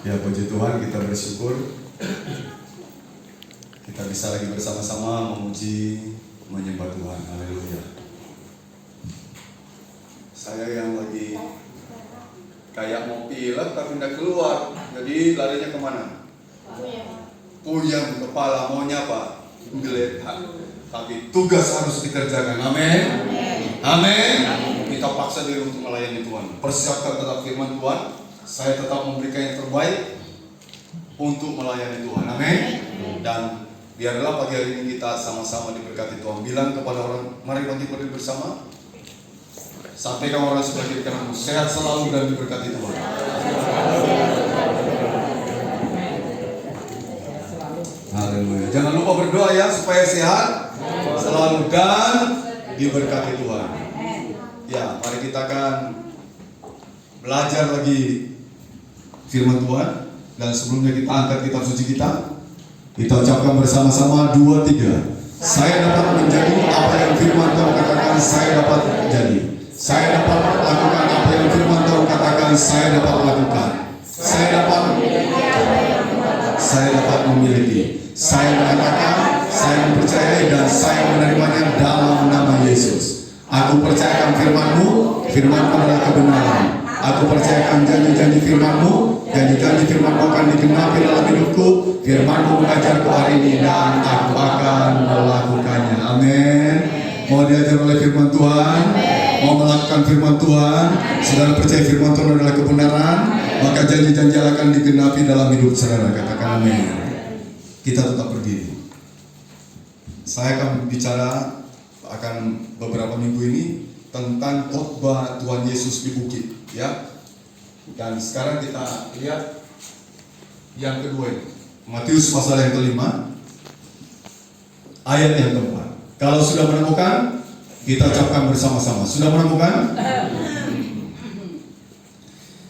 Ya, puji Tuhan, kita bersyukur kita bisa lagi bersama-sama memuji, menyembah Tuhan. Haleluya. Saya yang lagi kayak mau pilek tapi tidak keluar, jadi larinya kemana? Puyeng kepala, maunya apa? Geletak. Tapi tugas harus dikerjakan. Amin. Amin. Kita paksa diri untuk melayani Tuhan. Persiapkan tetap firman Tuhan. Saya tetap memberikan yang terbaik untuk melayani Tuhan. Amin. Dan biarlah pagi hari ini kita sama-sama diberkati Tuhan. Bilang kepada orang, mari bangkit berdiri bersama. Sampaikan orang sebelah kiri kananmu, sehat selalu dan diberkati Tuhan. Haleluya. Jangan lupa berdoa ya supaya sehat selalu dan diberkati Tuhan. Ya, mari kita akan belajar lagi firman Tuhan. Dan sebelumnya kita angkat kitab suci kita. Kita ucapkan bersama-sama 2, 3. Saya dapat menjadi apa yang firman Tuhan katakan saya dapat menjadi. Saya dapat melakukan apa yang firman Tuhan katakan saya dapat melakukan. Saya dapat memiliki. Saya mengatakan, saya mempercayai dan saya menerimanya dalam nama Yesus. Aku percayakan firman-Mu, firman-Mu adalah kebenaran. Aku percayakan janji-janji firman-Mu, janji-janji firman-Mu akan digenapi dalam hidupku. Firman-Mu mengajarku hari ini dan aku akan melakukannya. Amin. Mau diajar oleh firman Tuhan, mau melakukan firman Tuhan, saudara percaya firman Tuhan adalah kebenaran, maka janji-janji akan digenapi dalam hidup saudara. Katakan amin. Kita tetap berdiri. Saya akan bicara beberapa minggu ini tentang khotbah Tuhan Yesus di bukit, ya. Dan sekarang kita lihat yang kedua ini, Matius pasal yang kelima, ayat yang keempat. Kalau sudah menemukan, kita ucapkan bersama-sama. Sudah menemukan?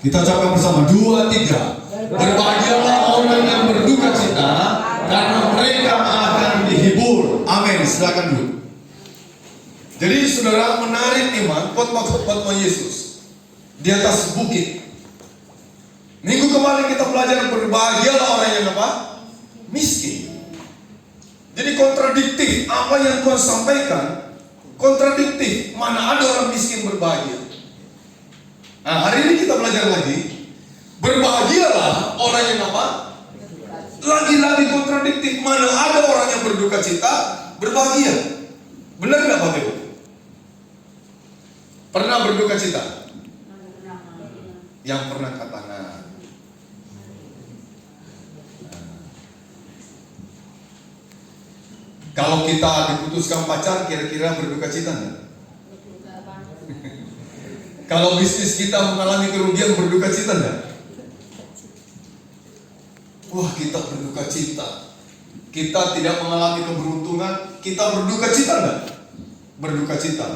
Kita ucapkan bersama 2, 3. Berbahagialah orang yang berduka cita, karena mereka akan dihibur. Amin. Silakan dulu. Jadi saudara, menarik iman khotbah Tuhan Yesus di atas bukit. Minggu kemarin kita belajar berbahagialah orang yang apa? Miskin. Jadi kontradiktif apa yang Tuhan sampaikan, kontradiktif. Mana ada orang miskin berbahagia? Nah, hari ini kita belajar lagi. Berbahagialah orang yang apa? Lagi-lagi kontradiktif. Mana ada orang yang berduka cita berbahagia? Benar nggak Bapak Ibu? Pernah berduka cita? Yang pernah angkat tangan. Kalau kita diputuskan pacar, kira-kira berduka cita nggak? Kalau bisnis kita mengalami kerugian, berduka cita nggak? Wah, kita berduka cita. Kita tidak mengalami keberuntungan, kita berduka cita nggak? Berduka cita.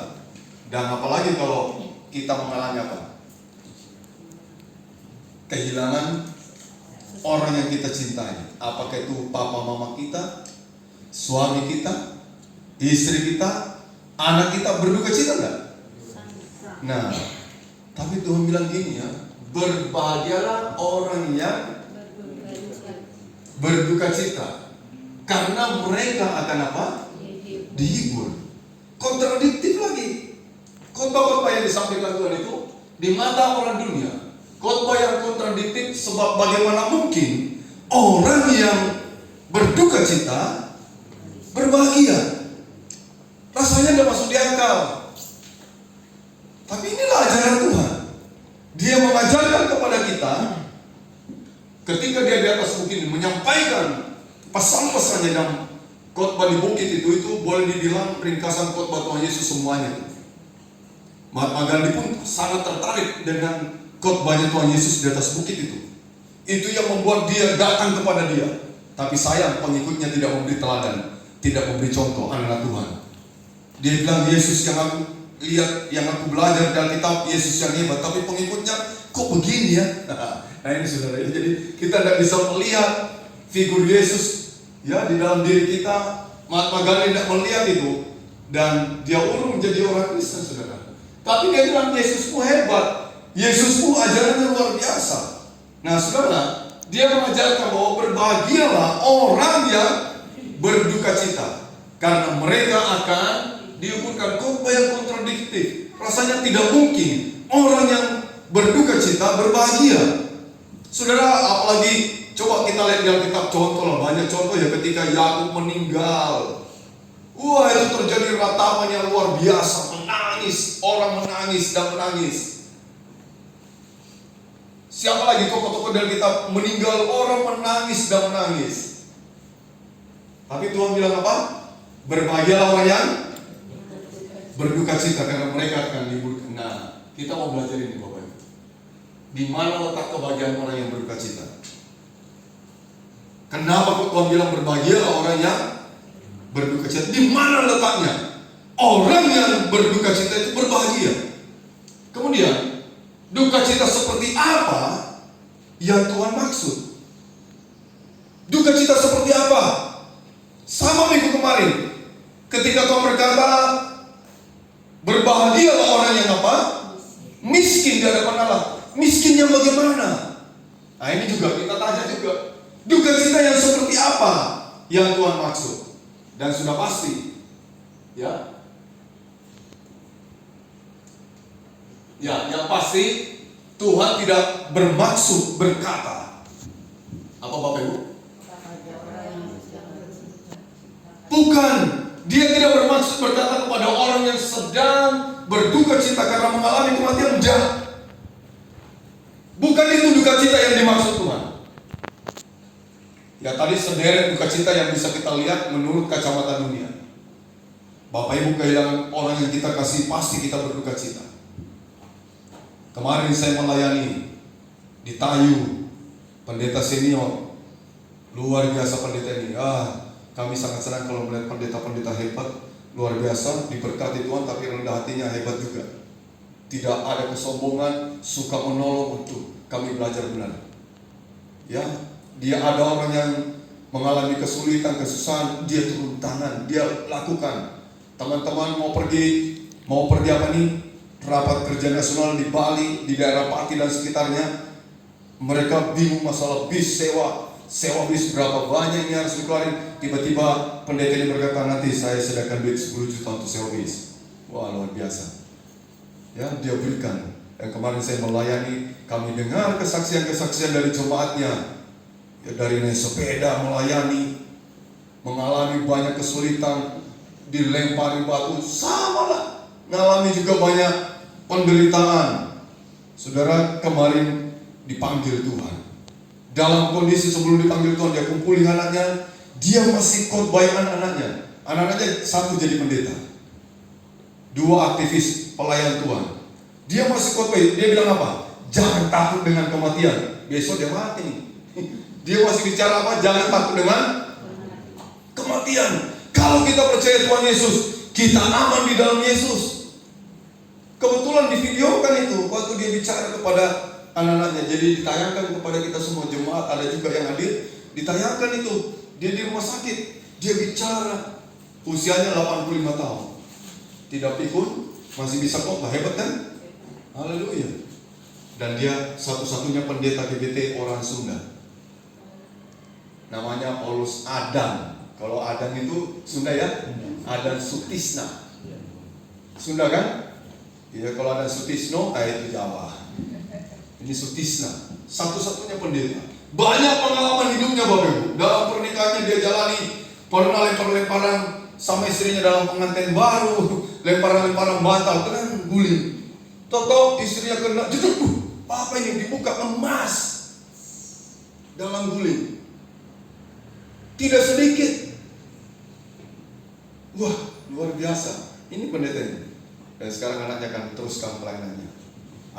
Dan apalagi kalau kita mengalami apa? Kehilangan orang yang kita cintai. Apakah itu papa mama kita, suami kita, istri kita, anak kita, berduka cita nggak? Nah, tapi Tuhan bilang gini ya, berbahagialah orang yang berduka cita, karena mereka akan apa? Dihibur. Kontradiktif lagi. Khotbah-khotbah yang disampaikan Tuhan itu di mata orang dunia, khotbah yang kontradiktif. Sebab bagaimana mungkin orang yang berduka cita berbahagia? Rasanya tidak masuk di akal. Tapi inilah ajaran Tuhan. Dia mengajarkan kepada kita ketika dia di atas bukit ini menyampaikan pesan-pesannya. Dan khotbah di bukit itu boleh dibilang ringkasan khotbah Tuhan Yesus semuanya. Mahatma Gandhi pun sangat tertarik dengan khotbahnya Tuhan Yesus di atas bukit itu. Itu yang membuat dia datang kepada dia. Tapi sayang pengikutnya tidak memberi teladan, tidak memberi contoh anak Tuhan. Dia bilang, Yesus yang aku lihat, yang aku belajar dari Alkitab, Yesus yang hebat. Tapi pengikutnya kok begini ya? Nah ini saudara, jadi kita tidak bisa melihat figur Yesus ya di dalam diri kita. Mahatma Gandhi tidak melihat itu, dan dia urung menjadi orang Kristen, saudara. Tapi dia bilang Yesusmu hebat, Yesusmu ajarannya luar biasa. Nah saudara, dia mengajarkan bahwa berbahagialah orang yang berduka cita, karena mereka akan diukurkan. Khotbah yang kontradiktif. Rasanya tidak mungkin orang yang berduka cita berbahagia. Saudara, apalagi coba kita lihat dalam kitab contoh lah, banyak contoh ya, ketika Yakub meninggal. Wah, itu terjadi ratapan yang luar biasa, menangis, orang menangis dan menangis. Siapa lagi tokoh-tokoh dari kitab meninggal, orang menangis dan menangis. Tapi Tuhan bilang apa? Berbahagialah orang yang berduka cita, karena mereka akan dihiburkan. Nah, kita mau belajar ini Bapak Ibu. Di mana letak kebahagiaan orang yang berduka cita? Kenapa kok Tuhan bilang berbahagialah orang yang berduka cita? Di mana letaknya? Orang yang berduka cita itu berbahagia. Kemudian, duka cita seperti apa yang Tuhan maksud? Duka cita seperti apa? Sama minggu kemarin, ketika Tuhan berkata, berbahagialah orang yang apa? Miskin di hadapan Allah. Miskinnya bagaimana? Nah ini juga kita tanya juga, duka cita yang seperti apa yang Tuhan maksud? Dan sudah pasti, ya, yang pasti Tuhan tidak bermaksud berkata apa Bapak Ibu? Bukan, dia tidak bermaksud berkata kepada orang yang sedang berduka cita karena mengalami kematian. Bukan itu duka cita yang dimaksud Tuhan. Ya tadi sederet duka cita yang bisa kita lihat menurut kacamata dunia. Bapak Ibu kehilangan orang yang kita kasih, pasti kita berduka cita. Kemarin saya melayani di Tayu, pendeta senior, luar biasa pendeta ini. Kami sangat senang kalau melihat pendeta-pendeta hebat, luar biasa, diberkati Tuhan, tapi rendah hatinya hebat juga. Tidak ada kesombongan, suka menolong untuk kami belajar benar. Ya, dia ada orang yang mengalami kesulitan, kesusahan, dia turun tangan, dia lakukan. Teman-teman mau pergi apa nih? Rapat kerja nasional di Bali, di daerah Pati dan sekitarnya. Mereka bingung masalah bis, sewa bis berapa banyak yang harus dikeluarin. Tiba-tiba pendeta ini berkata, nanti saya sediakan duit 10 juta untuk sewa bis. Wah, luar biasa. Ya, dia berikan. Dan kemarin saya melayani, kami dengar kesaksian-kesaksian dari jemaatnya. Ya, dari naik sepeda melayani, mengalami banyak kesulitan, dilempari batu, sama lah. Mengalami juga banyak penderitaan. Saudara, kemarin dipanggil Tuhan. Dalam kondisi sebelum dipanggil Tuhan, dia kumpulin anaknya, dia masih khotbahin anak-anaknya. Anak-anaknya satu jadi pendeta, 2 aktivis pelayan Tuhan. Dia masih khotbahin, dia bilang apa? Jangan takut dengan kematian, besok dia mati. Dia masih bicara apa? Jangan takut dengan kematian. Kalau kita percaya Tuhan Yesus, kita aman di dalam Yesus. Kebetulan di video kan itu, waktu dia bicara kepada anak-anaknya, jadi ditayangkan kepada kita semua jemaat, ada juga yang hadir, ditayangkan itu, dia di rumah sakit, dia bicara, usianya 85 tahun, tidak pikun, masih bisa khotbah, hebat kan? Haleluya. Dan dia satu-satunya pendeta GBT orang Sunda, namanya Paulus Adam. Kalau Adam itu Sunda ya, Adam Sutisna, Sunda kan? Ya kalau ada Sutisno, itu Jawa. Ini Sutisna, satu-satunya pendeta. Banyak pengalaman hidupnya Bapak Ibu. Dalam pernikahannya dia jalani, pernah lempar-lemparan sama istrinya dalam pengantin baru, lemparan-lemparan bantal, kena guling. Toto istrinya kena, apa ini dibuka emas dalam guling. Tidak sedikit. Wah, luar biasa. Ini pendeta ini. Dan sekarang anaknya akan teruskan pelayanannya.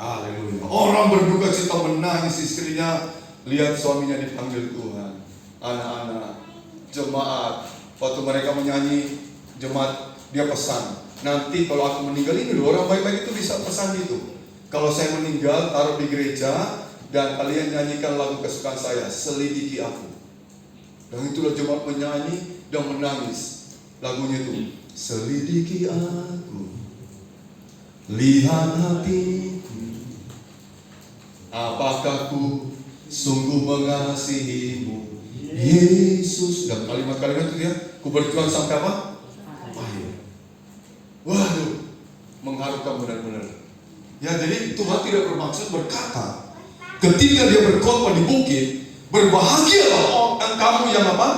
Haleluya. Orang berduka cita menangis, istrinya lihat suaminya dipanggil Tuhan. Anak-anak, jemaat, waktu mereka menyanyi, jemaat dia pesan, nanti kalau aku meninggal ini loh, orang baik-baik itu bisa pesan gitu. Kalau saya meninggal, taruh di gereja dan kalian nyanyikan lagu kesukaan saya, Selidiki Aku. Dan itulah jemaat menyanyi dan menangis. Lagunya itu, selidiki aku, lihat hatiku, apakah ku sungguh mengasihimu Yesus. Dan kalimat-kalimat itu dia, ku berjuang sampai apa? Akhir. Waduh, mengharukan benar-benar. Ya, jadi Tuhan tidak bermaksud berkata ketika dia berkhotbah di bukit, berbahagialah orang kamu yang apa?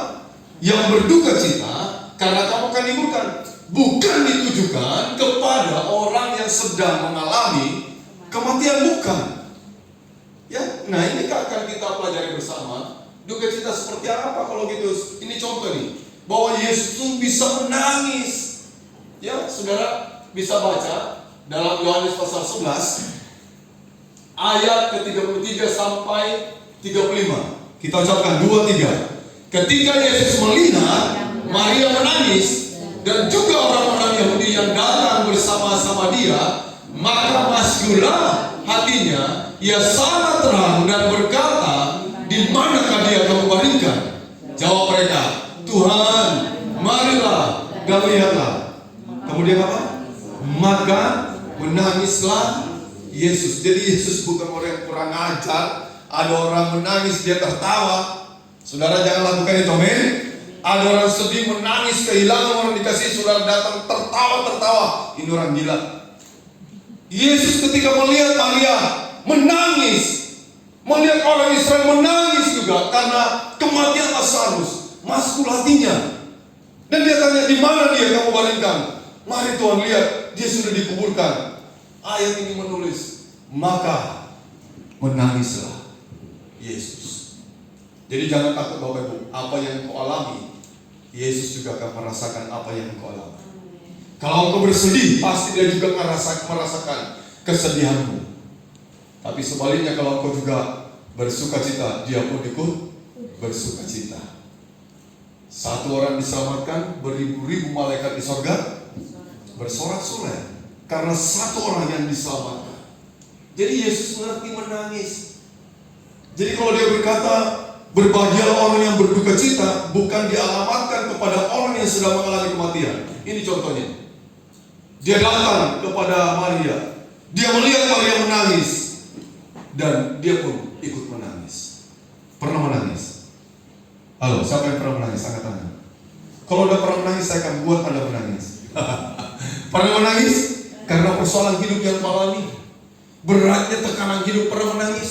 Yang berduka cita, karena kamu akan dihiburkan. Bukan ditujukan kepada orang yang sedang mengalami kematian, bukan. Ya, nah ini akan kita pelajari bersama. Duka cita seperti apa kalau gitu? Ini contoh nih, bahwa Yesus itu bisa menangis. Ya, saudara bisa baca dalam Yohanes pasal 11 ayat ke-33 sampai 35. Kita ucapkan 2-3. Ketika Yesus melihat Maria menangis dan juga orang-orang Yahudi yang datang bersama-sama dia, maka masyurlah hatinya, ia sangat terharu dan berkata, di manakah dia kamu baringkan? Jawab mereka, Tuhan, marilah dan lihatlah. Kemudian apa? Maka menangislah Yesus. Jadi Yesus bukan orang yang kurang ajar. Ada orang menangis dia tertawa. Saudara jangan lakukan itu, amin. Ada orang sedih menangis kehilangan orang dikasih, saudara datang tertawa. Ini orang gila. Yesus ketika melihat Maria menangis, melihat orang Israel menangis juga karena kematian Lazarus, masuk hatinya. Dan dia tanya, di mana dia kamu baringkan? Mari Tuhan lihat, dia sudah dikuburkan. Ayat ini menulis, maka menangislah Yesus. Jadi jangan takut Bapak Ibu, apa yang kau alami, Yesus juga akan merasakan apa yang kau alami. Kalau engkau bersedih, pasti dia juga merasakan kesedihanmu. Tapi sebaliknya kalau engkau juga bersuka cita, dia pun ikut bersuka cita. Satu orang diselamatkan, beribu-ribu malaikat di sorga bersorak-sorai karena satu orang yang diselamatkan. Jadi Yesus mengerti menangis. Jadi kalau dia berkata, berbahagialah orang yang berduka cita, bukan dialamatkan kepada orang yang sedang mengalami kematian. Ini contohnya. Dia datang kepada Maria, dia melihat Maria menangis, dan dia pun ikut menangis. Pernah menangis? Halo, siapa yang pernah menangis? Angkat tangan. Kalau udah pernah menangis, saya akan buat Anda menangis. Pernah menangis? Karena persoalan hidup yang mengalami, beratnya tekanan hidup. Pernah menangis?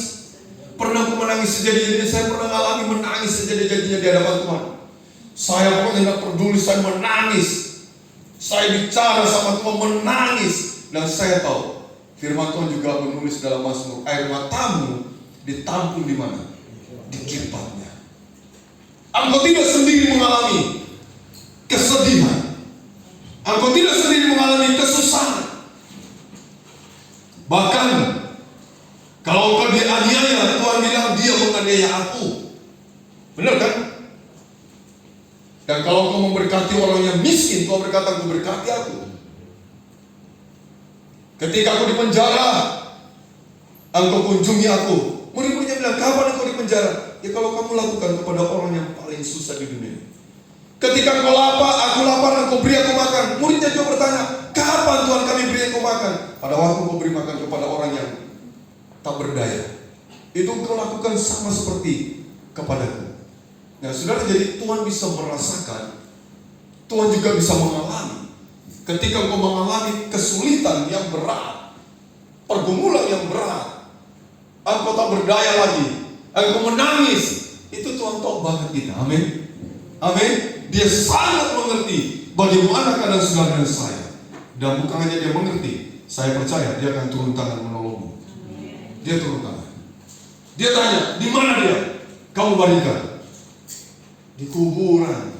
Pernah aku menangis sejadi-jadinya. Saya pernah mengalami menangis sejadi-jadinya di hadapan Tuhan. Saya pokoknya tidak peduli, saya menangis. Saya bicara sama Tuhan menangis. Dan saya tahu firman Tuhan juga menulis dalam Mazmur, air matamu ditampung di mana? Di kirpatnya. Engkau tidak sendiri mengalami kesedihan. Engkau tidak sendiri mengalami kesusahan. Bahkan kalau engkau dianiaya, Tuhan bilang dia menganiaya aku. Benar kan? Dan kalau engkau memberkati orang yang miskin, Tuhan berkata, engkau berkati aku. Ketika aku di penjara, engkau kunjungi aku. Murid-muridnya bilang, kapan engkau di penjara? Ya kalau kamu lakukan kepada orang yang paling susah di dunia. Ketika engkau lapar, aku lapar, engkau beri aku makan. Muridnya juga bertanya, kapan Tuhan kami beri engkau makan? Pada waktu engkau beri makan kepada orang yang tak berdaya. Itu engkau lakukan sama seperti kepadaku. Nah saudara, jadi Tuhan bisa merasakan, Tuhan juga bisa mengalami. Ketika engkau mengalami kesulitan yang berat, pergumulan yang berat, engkau tak berdaya lagi, engkau menangis, itu Tuhan tahu banget kita. Amin. Amin. Dia sangat mengerti bagaimana keadaan saudara dan saya. Dan bukan hanya dia mengerti, saya percaya dia akan turun tangan menolongmu. Dia turun tangan. Dia tanya, di mana dia? Kamu baringkan? Di kuburan.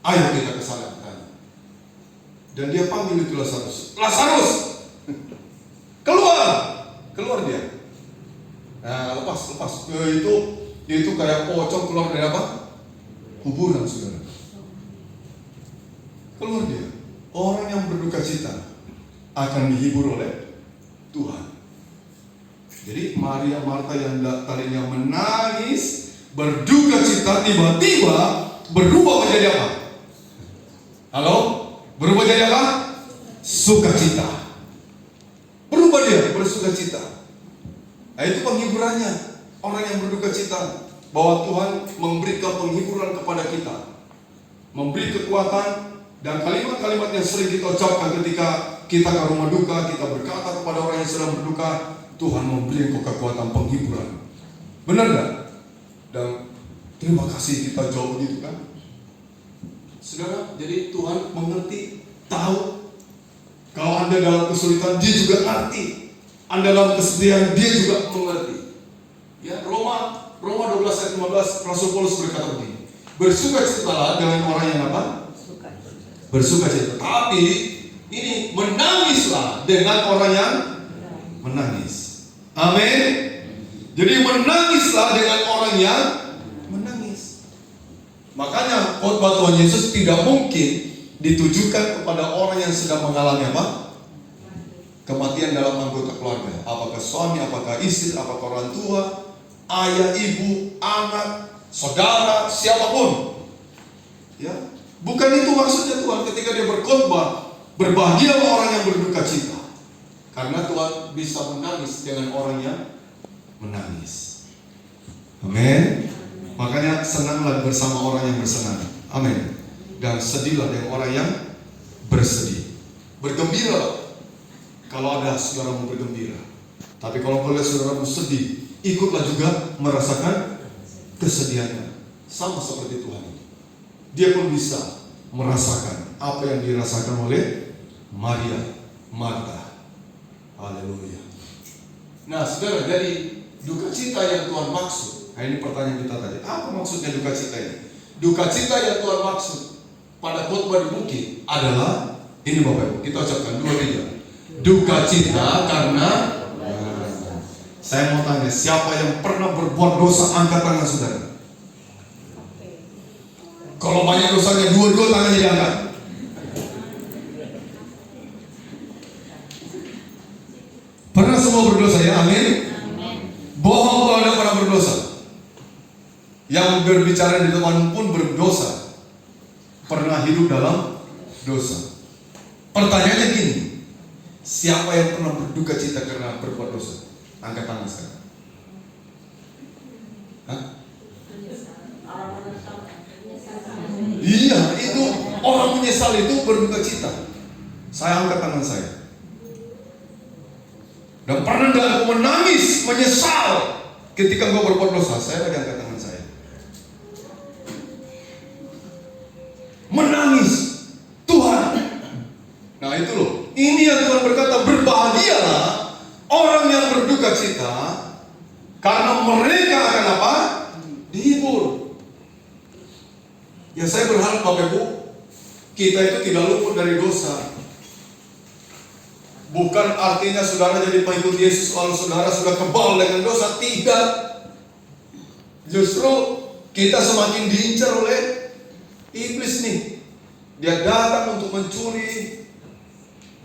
Ayo kita ke sana bertanya. Dan dia panggil itu Lazarus. Lazarus, keluar, keluar dia. Nah, lepas. Itu kayak pocong keluar dari apa? Kuburan, saudara. Keluar dia. Orang yang berduka cita akan dihibur oleh Tuhan. Jadi Maria Marta yang tadinya menangis, berduka cita, tiba-tiba berubah menjadi apa? Halo? Berubah jadi apa? Sukacita. Berubah dia, bersuka cita. Nah itu penghiburannya. orang yang berduka cita, bahwa Tuhan memberikan penghiburan kepada kita, memberi kekuatan, dan kalimat-kalimat yang sering kita ucapkan ketika kita ke rumah duka, kita berkata kepada orang yang sedang berduka, Tuhan memberi engkau kekuatan penghiburan. Benar gak? Dan terima kasih kita jawab begitu kan? Saudara, jadi Tuhan mengerti, tahu. Kalau Anda dalam kesulitan, Dia juga ngerti. Anda dalam kesedihan, Dia juga mengerti. Ya, Roma 12 ayat 15, Rasul Paulus berkata begini, bersukacitalah dengan orang yang apa? Bersukacita. Tapi ini menangislah dengan orang yang menangis. Amin. Jadi menangislah dengan orang yang menangis. Makanya khotbah Tuhan Yesus tidak mungkin ditujukan kepada orang yang sedang mengalami apa? Kematian dalam anggota keluarga. Apakah suami, apakah istri, apakah orang tua, ayah, ibu, anak, saudara, siapapun. Ya, bukan itu maksudnya Tuhan ketika Dia berkhotbah, berbahagialah orang yang berduka cita. Karena Tuhan bisa menangis dengan orang yang menangis. Amin. Makanya senanglah bersama orang yang bersenang. Amin. Dan sedihlah dengan orang yang bersedih. Bergembira kalau ada saudaramu bergembira. Tapi kalau melihat saudaramu sedih, ikutlah juga merasakan kesedihannya. Sama seperti Tuhan. Dia pun bisa merasakan apa yang dirasakan oleh Maria, Marta. Haleluya. Nah, saudara, jadi duka cita yang Tuhan maksud. Nah, ini pertanyaan kita tadi. Apa maksudnya duka cita ini? Duka cita yang Tuhan maksud pada khotbah di bukit adalah ini Bapak Ibu, kita ucapkan 2-3. Duka cita karena saya mau tanya, siapa yang pernah berbuat dosa, angkat tangan saudara. Kalau banyak dosanya, dua-dua tangannya diangkat. Pernah semua berdosa ya, amin. Bohong kalau Anda pernah berdosa. Yang berbicara di depan pun berdosa. Pernah hidup dalam dosa. Pertanyaannya gini, siapa yang pernah berduka cita karena berbuat dosa? Angkat tangan sekarang. Hah? Iya, itu orang menyesal itu berduka cita. Saya angkat tangan saya. Dan pernah enggak aku menangis, menyesal ketika engkau berbuat dosa? Saya lagi angkat tangan saya. Menangis, Tuhan. Nah itu loh, ini yang Tuhan berkata, berbahagialah orang yang berduka cita, karena mereka akan apa? Dihibur. Ya saya berharap Bapak Ibu, kita itu tidak luput dari dosa. Bukan artinya saudara jadi pengikut Yesus lalu saudara sudah kebal dengan dosa. Tidak. Justru kita semakin diincar oleh iblis nih. Dia datang untuk mencuri,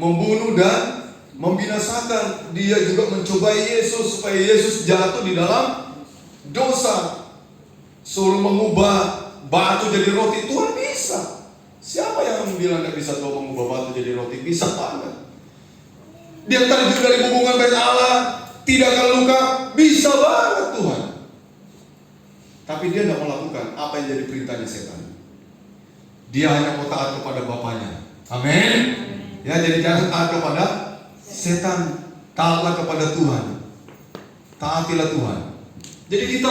membunuh dan membinasakan. Dia juga mencobai Yesus supaya Yesus jatuh di dalam dosa. Suruh mengubah batu jadi roti. Tuhan bisa. Siapa yang bilang tidak bisa Tuhan mengubah batu jadi roti? Bisa banget. Dia terjun dari hubungan bait Allah, tidak akan luka, bisa banget Tuhan. Tapi dia tidak melakukan apa yang jadi perintahnya setan. Dia hanya mau taat kepada Bapaknya. Amin. Ya, jadi jangan taat kepada setan, taatlah kepada Tuhan. Taatilah Tuhan. Jadi kita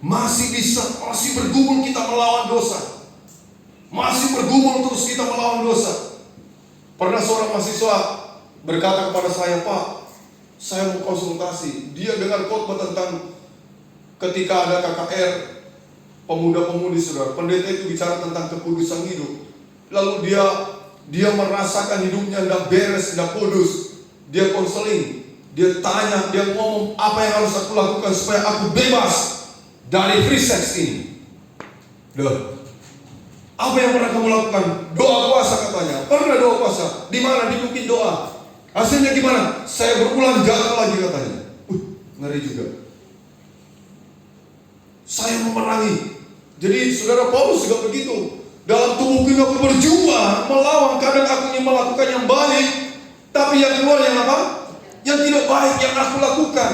masih bergumul kita melawan dosa. Masih bergumul terus kita melawan dosa. Pernah seorang mahasiswa berkata kepada saya, Pak, saya mau konsultasi. Dia dengar khotbah tentang ketika ada KKR, pemuda-pemudi saudara. Pendeta itu bicara tentang kekudusan hidup. Lalu dia merasakan hidupnya tidak beres, tidak kudus. Dia konseling, dia tanya, dia ngomong, apa yang harus aku lakukan supaya aku bebas dari free sex ini? Apa yang pernah kamu lakukan? Doa puasa katanya. Pernah doa puasa. Di mana? Di bukit doa. Hasilnya gimana? Saya berulang jatuh lagi katanya. Ngeri juga. Saya memerangi. Jadi saudara Paulus juga begitu. Dalam tubuhku aku berjuang melawan. Kadang aku ingin melakukan yang baik, tapi yang keluar yang apa? Yang tidak baik yang aku lakukan.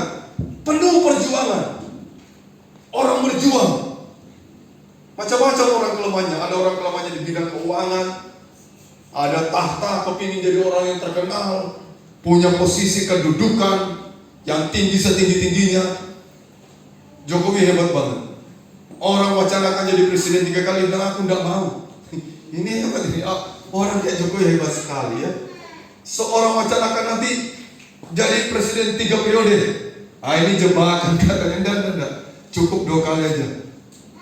Penuh perjuangan. Orang berjuang. Macam-macam orang kelemahannya. Ada orang kelemahannya di bidang keuangan. Ada tahta, kepingin jadi orang yang terkenal. Punya posisi kedudukan yang tinggi setinggi-tingginya. Jokowi hebat banget. Orang wacanakan jadi presiden 3 kali, bilang aku tidak mau. Ini hebat ini. Orang kayak Jokowi hebat sekali ya. Seorang wacanakan nanti jadi presiden 3 periode. Ini jebakan katanya. Enggak. Cukup 2 kali aja.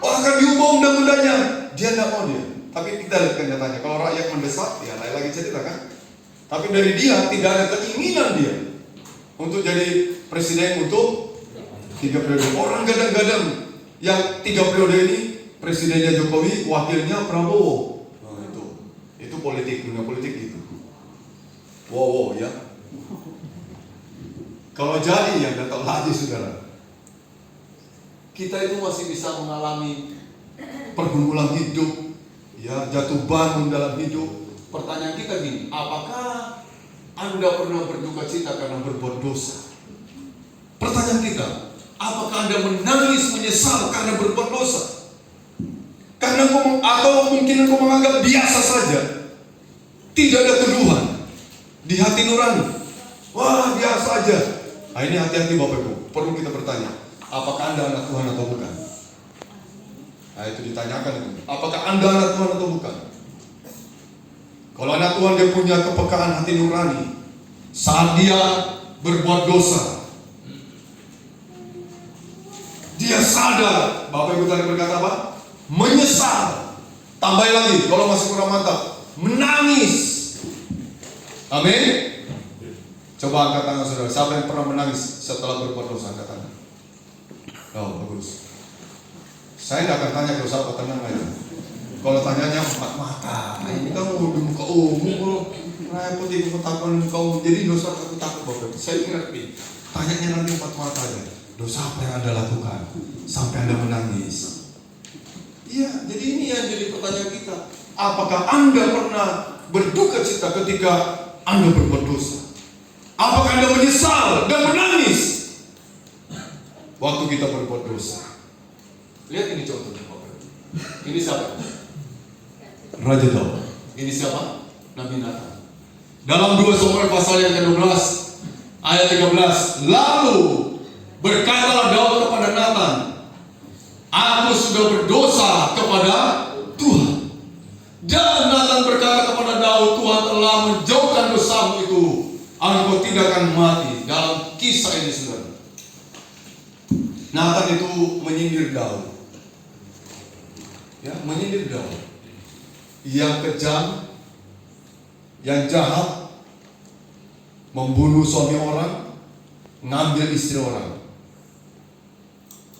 Akan diubah undang-undangnya. Dia tidak mau dia. Tapi kita lihat kenyataannya. Kalau rakyat mendesak, ya lain lagi cerita kan. Tapi dari dia tidak ada keinginan dia untuk jadi presiden untuk 3 periode. Orang gadang-gadang yang 3 periode ini presidennya Jokowi, wakilnya Prabowo. Nah, itu politik, dunia politik gitu. Wow ya. Kalau jadi ya datang lagi saudara. Kita itu masih bisa mengalami pergumulan hidup, ya jatuh bangun dalam hidup. Pertanyaan kita gini, apakah Anda pernah berduka cita karena berbuat dosa? Pertanyaan kita, apakah Anda menangis menyesal karena berbuat dosa? Atau mungkin engkau menganggap biasa saja, tidak ada tuduhan di hati nurani. Wah biasa aja. Nah ini hati-hati Bapak Ibu, perlu kita bertanya, apakah Anda anak Tuhan atau bukan? Nah itu ditanyakan itu. Apakah Anda anak Tuhan atau bukan? Kalau anak Tuhan dia punya kepekaan hati nurani saat dia berbuat dosa. Dia sadar, Bapak Ibu tadi berkata apa? Menyesal. Tambahin lagi, kalau masih kurang mantap, menangis. Amin. Coba angkat tangan saudara. Siapa yang pernah menangis setelah berbuat dosa? Angkat tangan. Oh bagus. Saya tidak akan tanya dosa apa, tenang aja. Kalau tanyanya empat mata, ini kamu di muka umum, repot di ketakutan muka umum. Jadi dosa takut Bapak. Saya ngerti. Tanyanya nanti empat mata aja. Dosa apa yang Anda lakukan sampai Anda menangis? Iya, jadi ini yang jadi pertanyaan kita. Apakah Anda pernah berduka cita ketika Anda berbuat dosa? Apakah Anda menyesal dan menangis waktu kita berbuat dosa? Lihat ini contohnya Bapak. Ini siapa? Raja Daud. Ini siapa? Nabi Nathan. Dalam 2 Samuel pasal yang ke-12 ayat 13, lalu berkatalah Daud kepada Nathan, aku sudah berdosa kepada Tuhan. Dan Nathan berkata kepada Daud, Tuhan telah menjauhkan dosamu itu, engkau tidak akan mati. Dalam kisah ini saudara, Nathan itu menyindir Daud, ya menyindir Daud, yang kejam, yang jahat, membunuh suami orang, ngambil istri orang.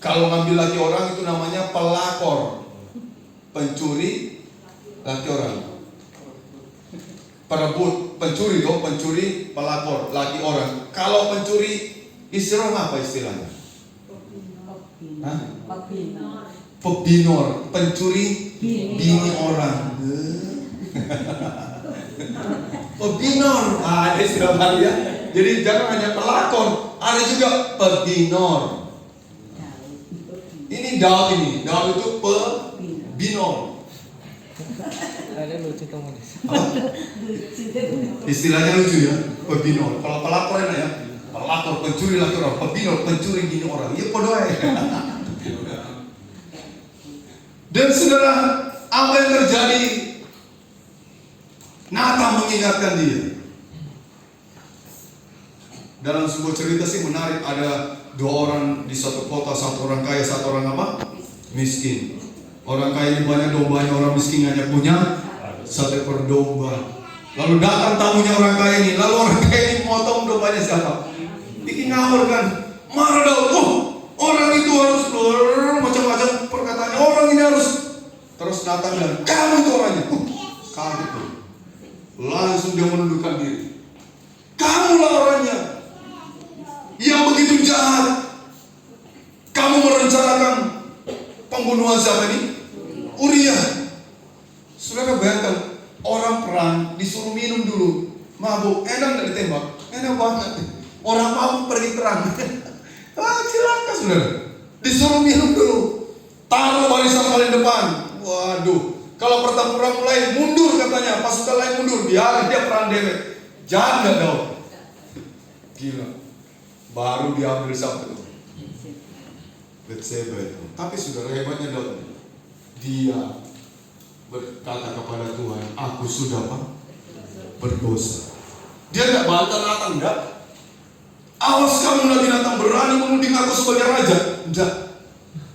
Kalau ngambil laki orang itu namanya pelakor, pencuri laki orang. Perebut, pencuri dong, pencuri, pelakor, laki orang. Kalau pencuri istri orang apa istilahnya? Pebinor, pencuri bini orang. Pebinor, ada istilah baru ya. Jadi jangan hanya pelakor, ada juga pebinor. Ini Daud itu pebinor. Ada lucu kamu. Istilahnya lucu ya, pebinor. Kalau pelakor enak ya, pelakor pencuri laki orang, pebinor pencuri bini orang. Iya podoy. Dan saudara, apa yang terjadi? Nathan mengingatkan dia. Dalam sebuah cerita sih menarik, ada 2 orang di satu kota, satu orang kaya, satu orang apa? Miskin. Orang kaya ini banyak dombanya, orang miskin hanya punya 1 ekor domba. Lalu datang tamunya orang kaya ini, lalu orang kaya ini motong dombanya siapa? Bikin ngawur kan? Marah Daud, orang itu harus macam-macam perkataannya, orang ini harus. Terus Nathan bilang, kamu itu orangnya. Kaget tuh. Langsung dia menundukkan diri. Kamulah orangnya yang begitu jahat. Kamu merencanakan pembunuhan siapa ini? Uria. Saudara bayangkan, orang perang disuruh minum dulu, mabuk, enak nggak ditembak? Enak banget. Orang mau pergi perang. Celaka saudara. Disuruh minum dulu. Taruh barisan paling depan. Waduh, kalau pertempuran mulai mundur katanya, pasukan lain mundur, dia perang dewek. Jangan dong. Gila. Baru diambil sampai itu. Betseba itu. Tapi saudara, hebatnya Daud. Dia berkata kepada Tuhan, aku sudah apa? Berdosa. Dia tidak bantah-bantah, enggak. Awas kamu lagi datang berani menuding aku sebagai raja. Enggak.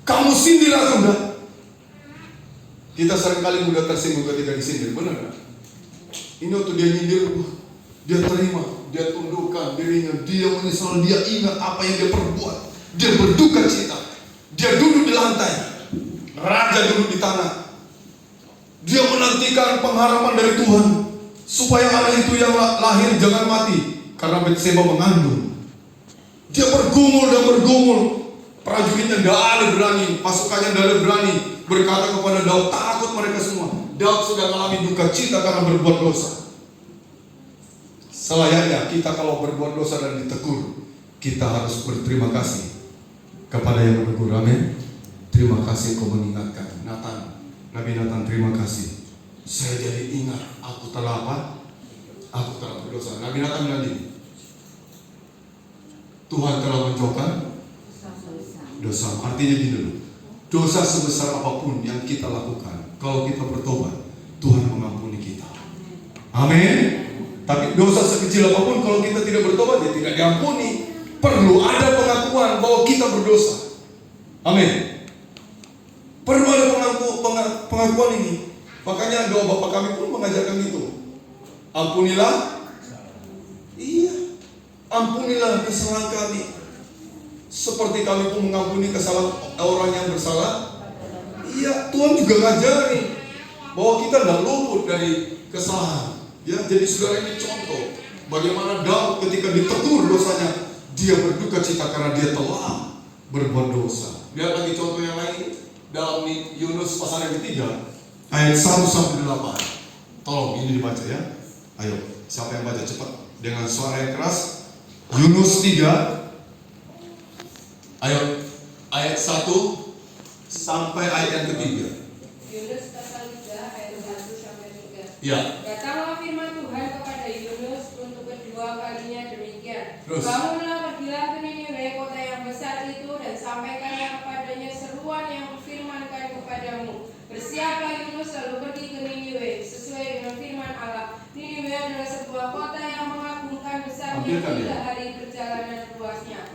Kamu sindir aku, enggak. Kita seringkali mudah tersinggung ketika disindir, benar enggak? Ini waktu dia nyindir, dia terima, dia tundukkan dirinya, dia menyesal, dia ingat apa yang dia perbuat, dia berduka cita, dia duduk di lantai, raja duduk di tanah, dia menantikan pengharapan dari Tuhan supaya anak itu yang lahir jangan mati karena Betseba mengandung. Dia bergumul dan bergumul, prajuritnya tidak ada berani, pasukannya tidak ada berani berkata kepada Daud, takut mereka semua. Daud sudah mengalami duka cita karena berbuat dosa. Selayaknya kita kalau berbuat dosa dan ditegur, kita harus berterima kasih kepada yang menegur. Amin. Terima kasih kau mengingatkan. Nabi Nathan, terima kasih. Saya jadi ingat aku telah apa? Aku telah berdosa. Nabi Nathan bilang gini, Tuhan telah menjauhkan dosa. Artinya gini loh, dosa sebesar apapun yang kita lakukan, kalau kita bertobat, Tuhan mengampuni kita. Amin. Tapi dosa sekecil apapun kalau kita tidak bertobat, ya tidak diampuni. Perlu ada pengakuan bahwa kita berdosa. Amin. Perlu ada pengakuan ini. Makanya doa Bapa kami pun mengajarkan itu. Ampunilah. Iya. Ampunilah kesalahan kami, seperti kami pun mengampuni kesalahan orang yang bersalah. Iya, Tuhan juga ngajari bahwa kita tidak luput dari kesalahan. Ya, jadi saudara, ini contoh bagaimana Daud ketika ditegur dosanya, dia berduka cita karena dia telah berbuat dosa. Lihat lagi contoh yang lain dalam Yunus pasal yang ketiga ayat 1-8. Tolong ini dibaca ya. Ayo, siapa yang baca cepat dengan suara yang keras. Yunus 3 ayat 1 sampai ayat yang ketiga. Yunus pasal 3 ayat 1 sampai 3. Ya. Datanglah firman Tuhan kepada Yunus untuk kedua kalinya demikian. Terus. Bangunlah, pergilah ke Niniwe, kota yang besar itu, dan sampaikanlah kepadanya seruan yang kufirmankan kepadamu. Bersiaplah Yunus lalu pergi ke Niniwe sesuai dengan firman Allah. Niniwe adalah sebuah kota yang mengagumkan besarnya 3 hari perjalanan luasnya.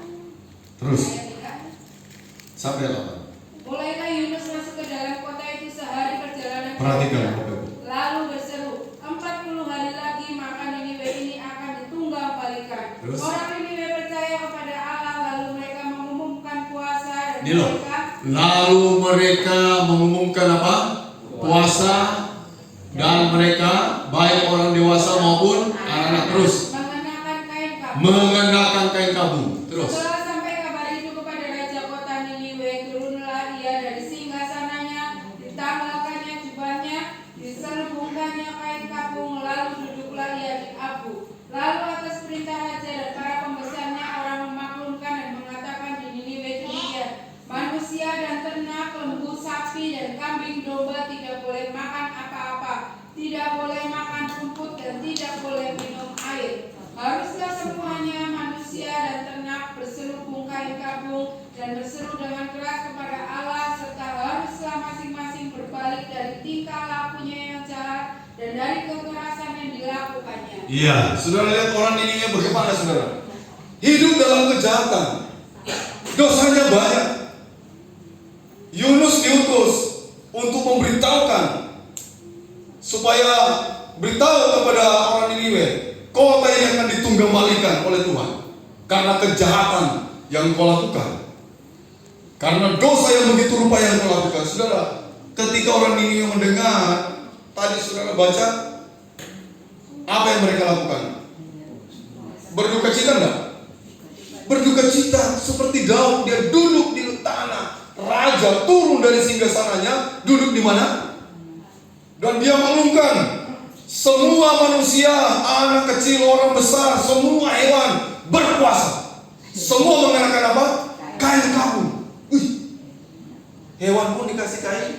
Terus. Ayat 3. Sampai 8. Mulailah Yunus masuk ke dalam kota itu sehari perjalanan. Perhatikan Bapak Ibu. Lalu berseru, 40 hari lagi maka Niniwe ini akan ditunggang balikan. Terus? Orang Niniwe percaya kepada Allah, lalu mereka mengumumkan puasa dan Ini loh. Lalu mereka mengumumkan apa? Puasa, dan mereka baik orang dewasa maupun anak-anak. Terus mengenakan kain kabung. Terus. Setelah sampai kabar itu kepada raja kota Niniwe, turunlah ia dari singgasananya, ditanggalkannya jubahnya, diselubungkannya kain kabung, lalu duduklah ia di abu. Lalu atas perintah raja dan para pembesarnya, orang memaklumkan dan mengatakan di Niniwe demikian, manusia dan ternak, lembu, sapi dan kambing domba tidak boleh makan apa-apa, tidak boleh makan rumput dan tidak boleh minum air. Haruslah semuanya, manusia dan ternak, berselubung kain kabung dan berseru dengan keras kepada Allah, serta haruslah masing-masing berbalik dari tingkah lakunya yang jahat dan dari kekerasan yang dilakukannya. Iya, saudara lihat orang ini bagaimana saudara? Hidup dalam kejahatan, dosanya banyak. Yunus diutus untuk memberitahukan supaya beritahu kepada orang Niniwe, kota ini akan ditunggangbalikan oleh Tuhan karena kejahatan yang kau lakukan, karena dosa yang begitu rupa yang kau lakukan. Saudara, ketika orang Niniwe mendengar, tadi saudara baca, apa yang mereka lakukan? Berduka cita enggak? Berduka cita seperti Daud, dia duduk di tanah. Raja turun dari singgasananya, duduk di mana? Dan dia mengumumkan, semua manusia, anak kecil, orang besar, semua hewan berpuasa. Semua mengenakan apa? Kain kabung. Hewan pun dikasih kain.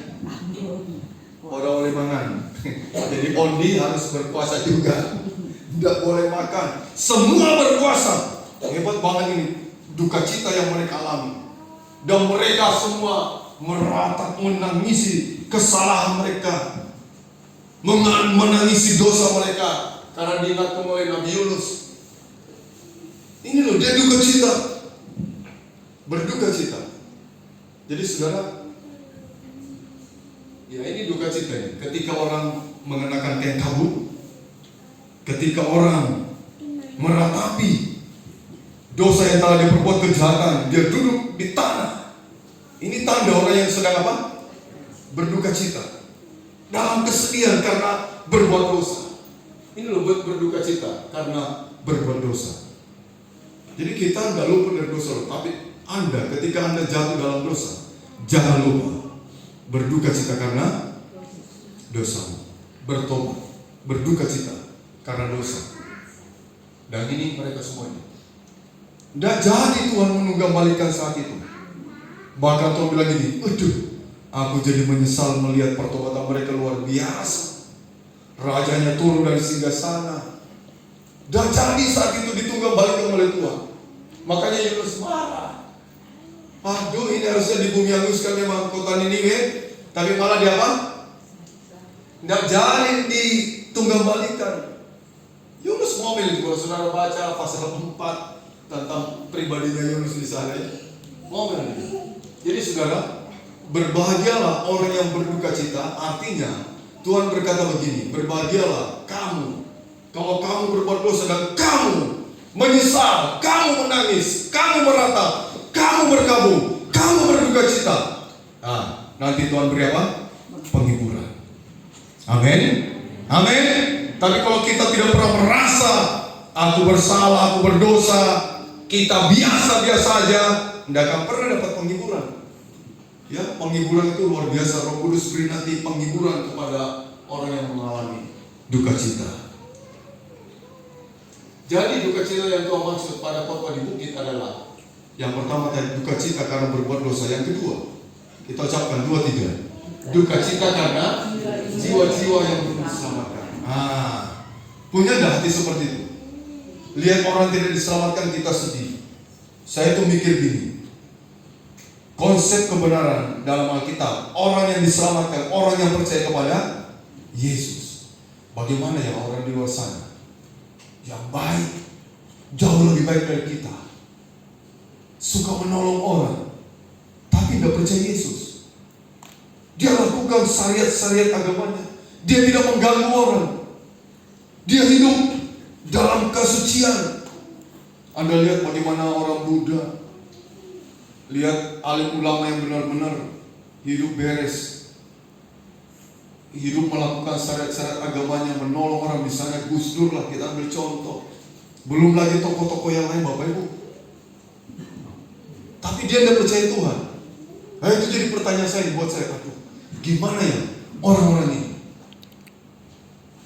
Orang boleh makan. Jadi ondi harus berpuasa juga. Tidak boleh makan. Semua berpuasa. Hebat banget ini. Duka cita yang mereka alami. Dan mereka semua meratap, menangisi kesalahan mereka. Menangisi dosa mereka. Karena diingatkan oleh Nabi Yunus. Ini loh, dia duka cita. Berduka cita. Jadi saudara, ya ini duka cita ya. Ketika orang mengenakan kain kabut, ketika orang meratapi dosa yang telah dia perbuat, kejahatan, dia duduk di tanah. Ini tanda orang yang sedang apa? Berduka cita, dalam kesedihan karena berbuat dosa. Ini loh berduka cita karena berbuat dosa. Jadi kita nggak lupa dari dosa loh, tapi Anda ketika Anda jatuh dalam dosa, jangan lupa berduka cita karena dosa, bertobat, berduka cita karena dosa. Dan ini mereka semuanya. Tidak jadi Tuhan menunggambalikan saat itu. Bahkan Tuhan bilang gini, aduh, aku jadi menyesal melihat pertobatan mereka luar biasa. Rajanya turun dari singgasana. Dan jadi saat itu ditunggangbalikan oleh Tuhan. Makanya Yunus marah. Aduh, ini harusnya di bumi hanguskan memang kota Niniwe, tapi malah di apa? Tidak jadi ditunggangbalikan. Yunus ngomel itu, kalau saudara baca pasal 4 tentang pribadinya Yunus di sana, ngomel itu. Jadi saudara, berbahagialah orang yang berduka cita. Artinya Tuhan berkata begini, berbahagialah kamu kalau kamu berbuat dosa dan kamu menyesal, kamu menangis, kamu meratap, kamu berkabung, kamu berduka cita. Nah, nanti Tuhan beri apa? Penghiburan. Amin. Amin. Tapi kalau kita tidak pernah merasa aku bersalah, aku berdosa, kita biasa-biasa saja, tidak akan pernah dapat penghiburan. Ya, penghiburan itu luar biasa. Roh Kudus beri nanti penghiburan kepada orang yang mengalami duka cita. Jadi duka cita yang Tuhan maksud pada khotbah di bukit adalah yang pertama tadi duka cita karena berbuat dosa. Yang kedua, kita ucapkan 2, 3. Duka cita karena jiwa-jiwa yang belum diselamatkan. Punya nggak hati seperti itu? Lihat orang tidak diselamatkan, kita sedih. Saya tuh mikir gini, konsep kebenaran dalam Alkitab, orang yang diselamatkan, orang yang percaya kepada Yesus. Bagaimana ya orang di luar sana yang baik, jauh lebih baik dari kita, suka menolong orang, tapi tidak percaya Yesus. Dia lakukan syariat-syariat agamanya, dia tidak mengganggu orang, dia hidup dalam kesucian. Anda lihat bagaimana orang Buddha, lihat alim ulama yang benar-benar hidup beres, hidup melakukan syariat-syariat agamanya, menolong orang. Misalnya Gus Dur lah, kita ambil contoh. Belum lagi tokoh-tokoh yang lain, Bapak Ibu. Tapi dia tidak percaya Tuhan. Nah, itu jadi pertanyaan saya buat saya, aduh, gimana ya orang-orang ini?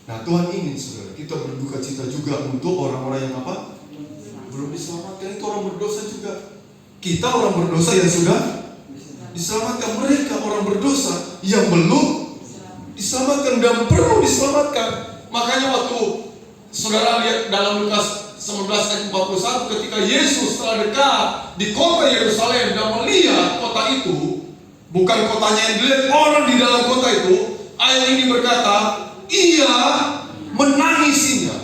Nah, Tuhan ingin saudara kita berduka cita juga untuk orang-orang yang apa? Belum diselamatkan. Itu orang berdosa juga. Kita orang berdosa yang sudah diselamatkan, mereka orang berdosa yang belum diselamatkan dan perlu diselamatkan. Makanya waktu saudara lihat dalam Lukas 11 ayat 41, ketika Yesus telah dekat di kota Yerusalem dan melihat kota itu, bukan kotanya yang dilihat, orang di dalam kota itu, ayat ini berkata, ia menangisinya.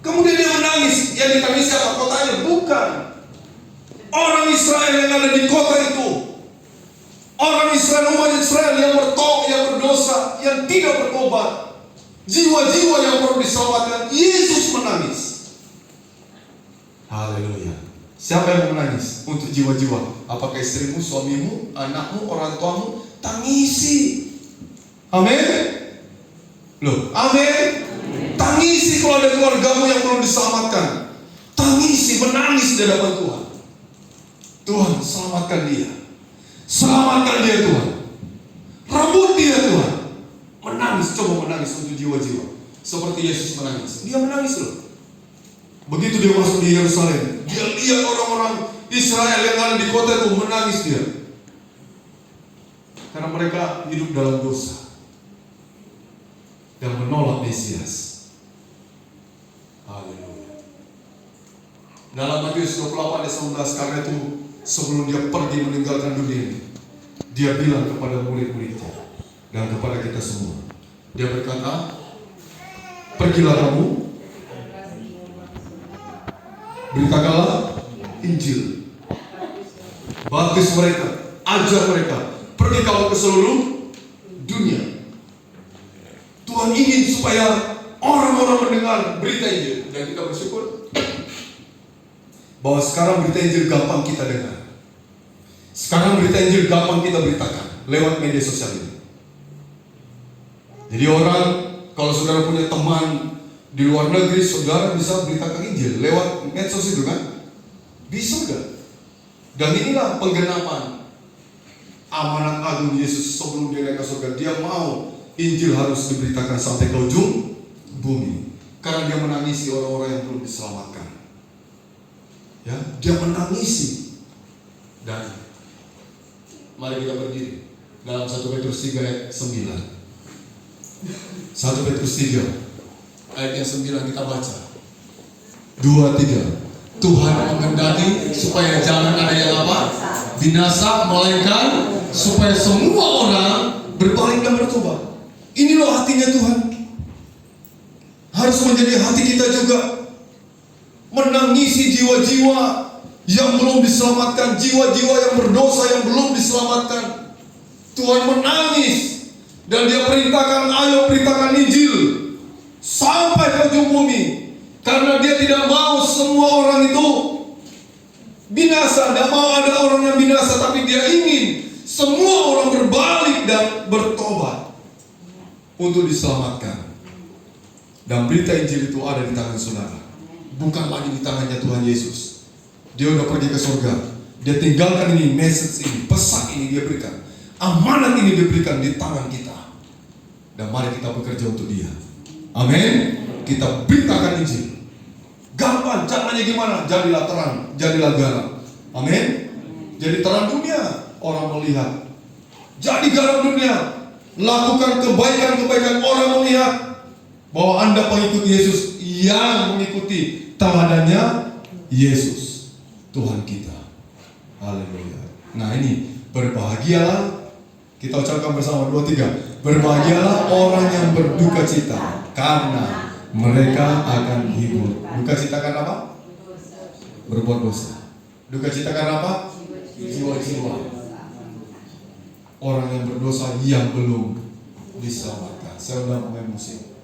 Kemudian dia menangis. Yang ditangisi apa? Kotanya? Bukan. Orang Israel yang ada di kota itu, orang Israel, umat Israel yang berdosa, yang tidak bertobat, jiwa-jiwa yang perlu diselamatkan. Yesus menangis. Haleluya. Siapa yang menangis untuk jiwa-jiwa? Apakah istrimu, suamimu, anakmu, orang tuamu? Tangisi. Amin. Loh, amin. Tangisi kalau ada keluargamu yang belum diselamatkan. Tangisi, menangis di hadapan Tuhan. Tuhan, selamatkan dia. Selamatkan dia Tuhan. Rebut dia Tuhan. Menangis, coba menangis untuk jiwa-jiwa. Seperti Yesus menangis. Dia menangis loh. Begitu dia masuk di Yerusalem, dia lihat orang-orang Israel yang ada di kota itu, menangis dia. Karena mereka hidup dalam dosa dan menolak Mesias. Haleluya. Dalam Matius 28 ayat 19, karena itu sebelum dia pergi meninggalkan dunia ini, dia bilang kepada murid-muridnya dan kepada kita semua. Dia berkata, pergilah kamu, beritakanlah Injil, baptis mereka, ajar mereka, pergi kamu ke seluruh dunia. Tuhan ingin supaya orang-orang mendengar berita Injil, dan kita bersyukur bahwa sekarang berita Injil gampang kita dengar. Sekarang berita Injil gampang kita beritakan lewat media sosial ini. Jadi orang, kalau saudara punya teman di luar negeri, saudara bisa beritakan Injil lewat medsos itu kan? Bisa kan? Dan inilah penggenapan amanat agung Yesus sebelum dia naik ke surga. Dia mau Injil harus diberitakan sampai ke ujung bumi. Karena dia menangisi orang-orang yang belum diselamatkan. Ya, dia menangisi. Dan mari kita berdiri dalam 1 Petrus 3 ayat 9. 1 Petrus 3 ayat yang 9 kita baca. 2, 3. Tuhan menghendaki supaya jangan ada yang apa? Binasa, melainkan supaya semua orang berbalik dan bertobat. Ini loh hatinya Tuhan. Harus menjadi hati kita juga. Menangisi jiwa-jiwa yang belum diselamatkan, jiwa-jiwa yang berdosa yang belum diselamatkan. Tuhan menangis dan dia perintahkan, ayo perintahkan Injil sampai ke ujung bumi. Karena dia tidak mau semua orang itu binasa, tidak mau ada orang yang binasa, tapi dia ingin semua orang berbalik dan bertobat untuk diselamatkan. Dan berita Injil itu ada di tangan saudara, bukan lagi di tangannya Tuhan Yesus. Dia udah pergi ke surga. Dia tinggalkan ini, message ini, pesan ini dia berikan, amanat ini diberikan di tangan kita. Dan mari kita bekerja untuk dia. Amin. Kita beritakan Injil. Gampang, caranya gimana? Jadilah terang, jadilah garam. Amin. Jadi terang dunia, orang melihat. Jadi garam dunia, lakukan kebaikan-kebaikan, orang melihat bahwa Anda pengikut Yesus yang mengikuti teladannya Yesus, Tuhan kita. Haleluya. Nah ini, berbahagialah. Kita ucapkan bersama 2, 3. Berbahagialah orang yang berduka cita, karena mereka akan hibur. Duka cita karena apa? Berbuat dosa. Duka cita karena apa? Jiwa-jiwa orang yang berdosa yang belum diselamatkan. Saya udah pemain musik.